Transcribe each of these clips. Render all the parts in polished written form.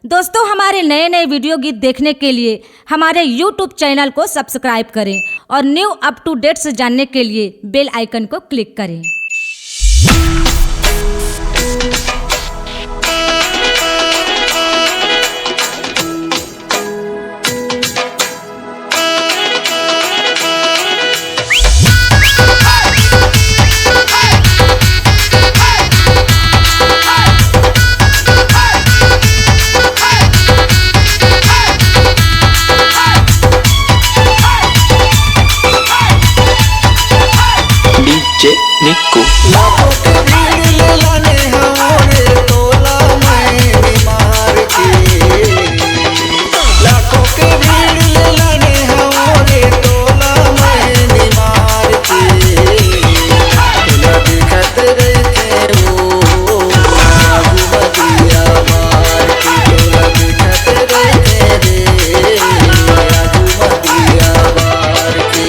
दोस्तों, हमारे नए नए वीडियो गीत देखने के लिए हमारे YouTube चैनल को सब्सक्राइब करें और न्यू अप टू डेट्स जानने के लिए बेल आइकन को क्लिक करें। DJ Nico। लाखों के भीड़ ले लाने हमारे तोला मैं मार के, लाखों के भीड़ ले लाने हमारे तोला मैं मार के, तोला दिखत रहे वो आगू बतिया मार के, तोला दिखत रहे रे आगू बतिया मार के।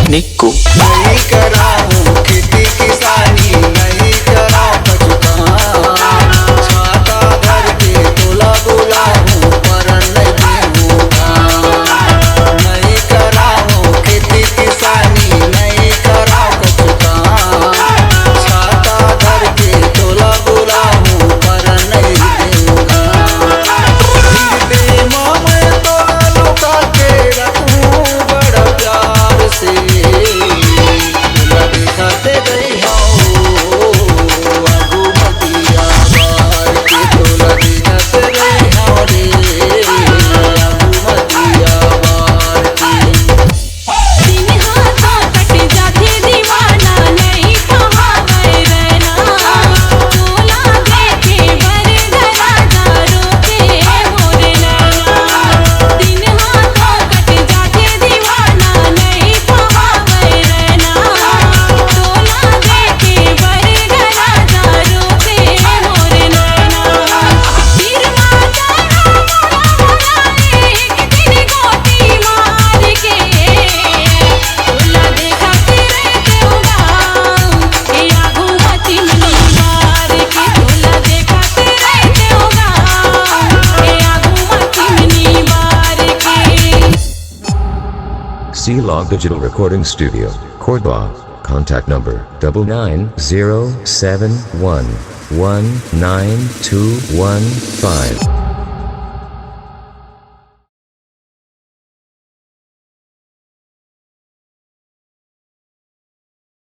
Nico। नहीं कराऊं खेती किसानी, नहीं कराऊं बचकान, छाता धर के तोला बुलाऊं पर नहीं होगा। नहीं कराऊं खेती किसानी, नहीं कराऊं बचकान, छाता धर के तोला बुलाऊं पर नहीं होगा। फिर माँ मैं तोला लुका के रखूं बड़ा प्यार से, दिखाते गई हो आगू मतिया मार के, तोला दिखाते गई हो रे आगू मतिया मार के। C-Log Digital Recording Studio, Cordoba. Contact number 99071192215.